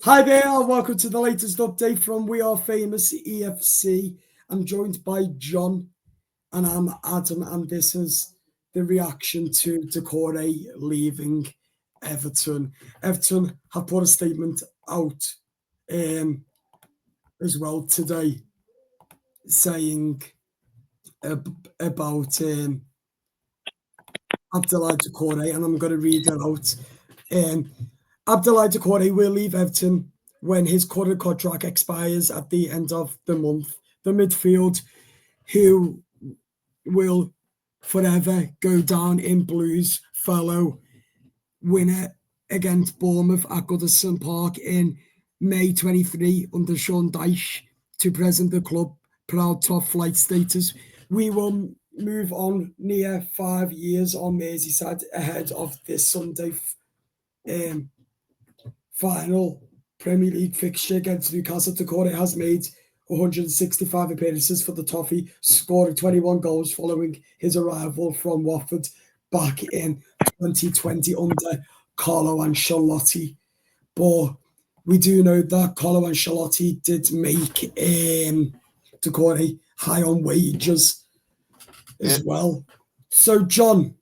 Hi there, and welcome to the latest update from We Are Famous EFC. I'm joined by John and I'm Adam, and this is the reaction to Doucoure leaving Everton. Everton have put a statement out as well today saying about Abdoulaye Doucoure, and I'm going to read it out. Abdoulaye Doucoure will leave Everton when his current contract expires at the end of the month. The midfield, who will forever go down in Blues, follow winner against Bournemouth at Goodison Park in May 23 under Sean Dyche to present the club proud top flight status. We will move on near 5 years on Merseyside ahead of this Sunday final Premier League fixture against Newcastle. Doucoure has made 165 appearances for the Toffee, scoring 21 goals following his arrival from Watford back in 2020 under Carlo Ancelotti. But we do know that Carlo Ancelotti did make Doucoure high on wages as well. So, John,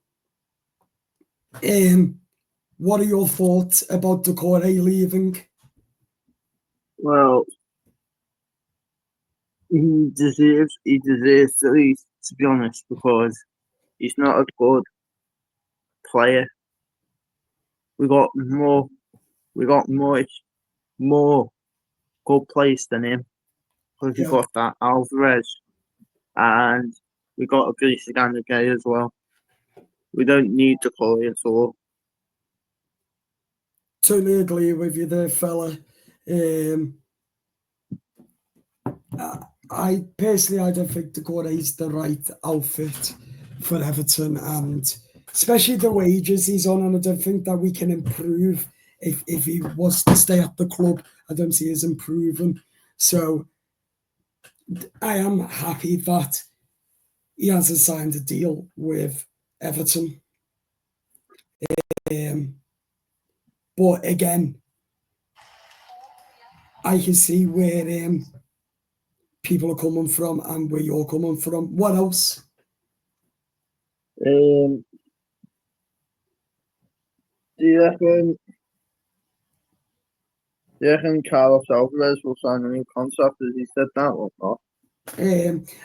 what are your thoughts about Doucoure leaving? Well, he deserves to leave, to be honest, because he's not a good player. We got more good players than him, because we got that Alvarez, and we got a Greasy Gay as well. We don't need the Doucoure at all. Totally agree with you there, fella. I don't think Doucoure is the right outfit for Everton, and especially the wages he's on. And I don't think that we can improve if he was to stay at the club. I don't see us improving. So I am happy that he hasn't signed a deal with Everton. But again, I can see where people are coming from and where you're coming from. What else? Do you reckon Carlos Alvarez will sign a new contract? Has he said that or not?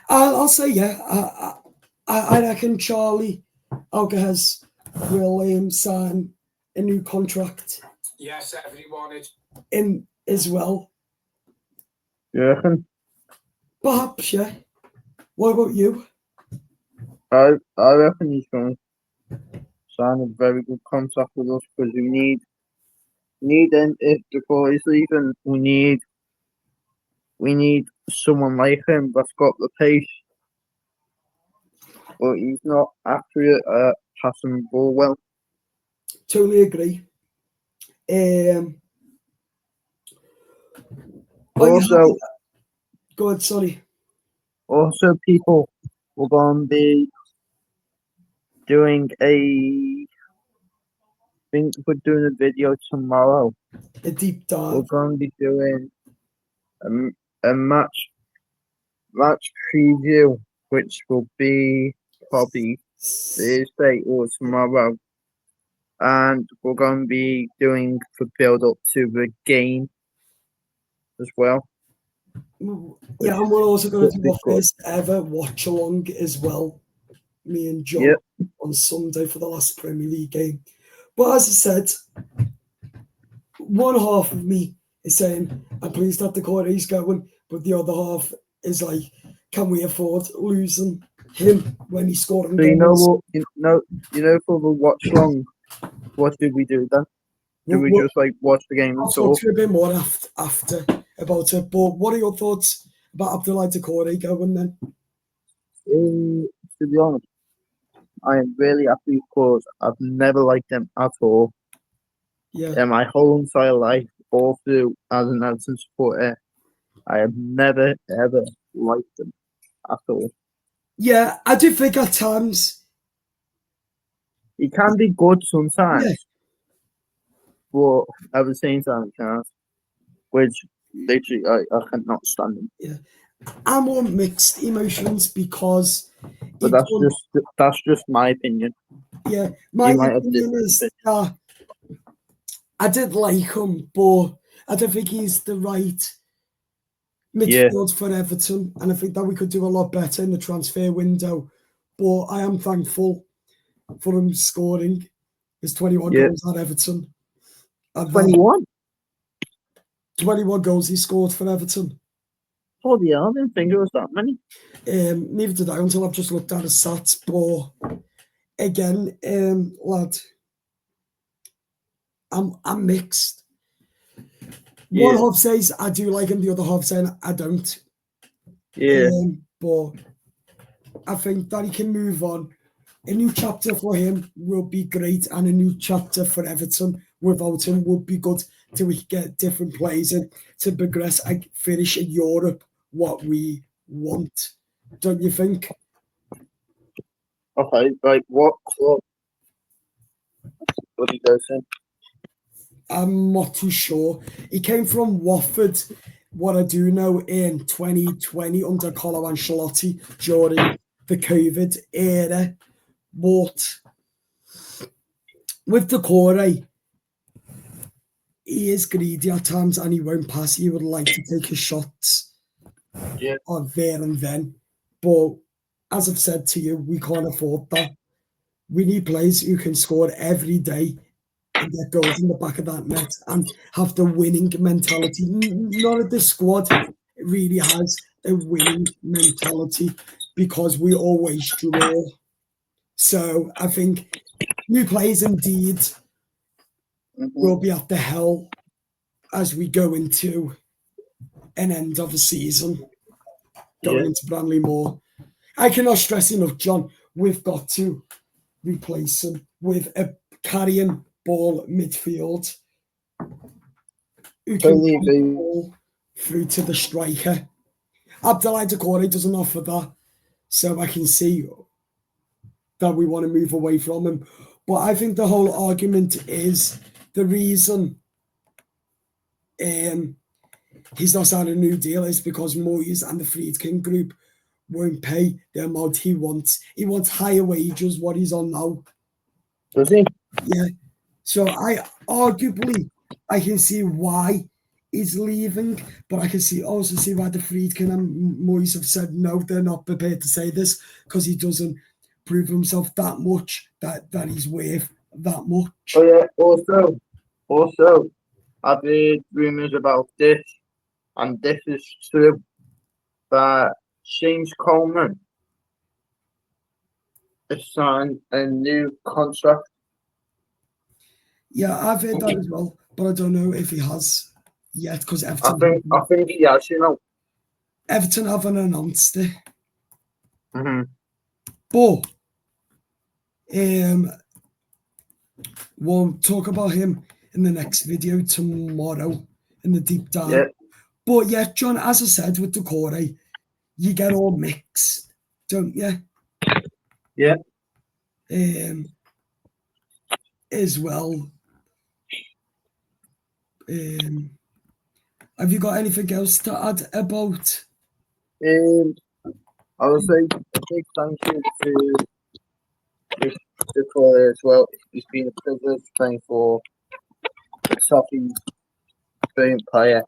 I'll say yeah. I reckon Charlie Alvarez will sign a new contract. Yes, everyone is in as well. You reckon? Perhaps, yeah. What about you? I reckon he's going to sign a very good contract with us, because we need him. If Doucoure is leaving, we need someone like him that's got the pace, but he's not accurate at passing the ball well. Totally agree. Also, go ahead, sorry. Also, people were going to be doing I think we're doing a video tomorrow. A deep dive. We're going to be doing a match preview, which will be probably Thursday or tomorrow, and we're going to be doing the build up to the game as well. Yeah, and we're also going to do our first ever watch along as well. Me and John on Sunday for the last Premier League game. But as I said, one half of me is saying, I'm pleased that Doucoure is going, but the other half is like, can we afford losing him when he's scoring goals? So you know, for the watch long, what did we do then? Did we just like watch the game? I'll talk to you a bit more after about it. But what are your thoughts about Abdoulaye Doucoure going then? To be honest, I am really happy because I've never liked him at all. Yeah. In my whole entire life, all through as an Everton supporter, I have never ever liked him at all. Yeah, I do think at times he can be good sometimes, but at the same time, he can't. which literally I cannot stand him. I'm on mixed emotions because But that's just my opinion. my You might have opinion different is that I did like him, but I don't think he's the right midfield for Everton, and I think that we could do a lot better in the transfer window. But I am thankful for him scoring his 21 goals at Everton. 21? 21 goals he scored for Everton. Oh, yeah, I didn't think it was that many. Neither did I until I've just looked at his stats. But again, lad, I'm mixed. One half says I do like him, the other half saying I don't. But I think that he can move on. A new chapter for him will be great, and a new chapter for Everton without him would be good till we get different players in to progress and finish in Europe what we want. Don't you think? Okay, like what club would he go to? I'm not too sure. He came from Watford, what I do know, in 2020 under Carlo Ancelotti during the COVID era. But with Doucoure, he is greedy at times and he won't pass. He would like to take his shots on there and then. But as I've said to you, we can't afford that. We need players who can score every day and get goals in the back of that net and have the winning mentality. None of this squad really has a winning mentality because we always draw. So I think new players indeed will be at the hell as we go into an end of the season, going into Bramley Moore. I cannot stress enough, John, we've got to replace him with a carrying ball midfield who can keep the ball through to the striker. Abdoulaye Doucoure doesn't offer that, so I can see that we want to move away from him. But I think the whole argument is the reason he's not signed a new deal is because Moyes and the Friedkin group won't pay the amount he wants. He wants higher wages, what he's on now. Does he? Yeah. So I can see why he's leaving, but I can also see why the Friedkin and Moyes have said no, they're not prepared to say this because he doesn't prove himself that much, that he's worth that much. Oh yeah, also, I've heard rumours about this, and this is true, that James Coleman has signed a new contract. Yeah, I've heard that as well, but I don't know if he has yet because Everton. I think he has, Everton haven't announced it. Mm-hmm. But we'll talk about him in the next video tomorrow in the deep dive. Yeah. But yeah, John, as I said with Doucoure, you get all mixed, don't you? Yeah. As well. Have you got anything else to add about? I would say a big thank you to Doucoure as well. It's been a privilege playing for Sophie's brilliant player.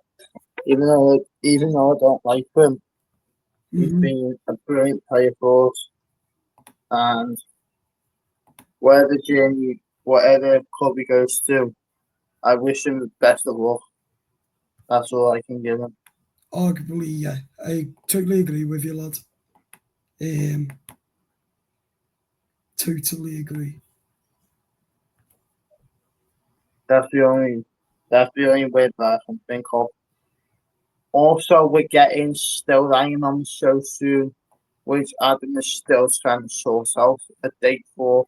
Even though I don't like him, he's been a brilliant player for us. And whatever club he goes to, I wish him the best of luck. That's all I can give him. Arguably, yeah. I totally agree with you, lad. Totally agree. That's the only way that I can think of. Also, we're getting Stillryan on the show soon, which Adam is still trying to sort out a date for.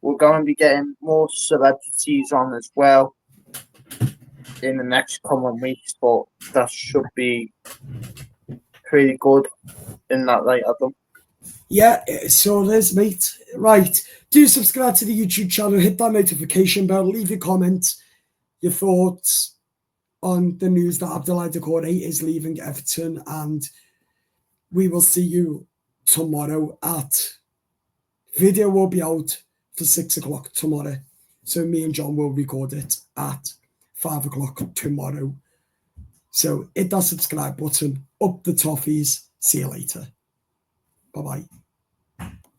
We're going to be getting more celebrities on as well in the next coming weeks, but that should be pretty good in that light, Adam. Yeah, so there's mate. Right. Do subscribe to the YouTube channel, hit that notification bell, leave your comments, your thoughts on the news that Doucoure is leaving Everton, and we will see you tomorrow video will be out for 6 o'clock tomorrow. So me and John will record it at 5 o'clock tomorrow. So hit that subscribe button, up the toffees. See you later. Bye-bye.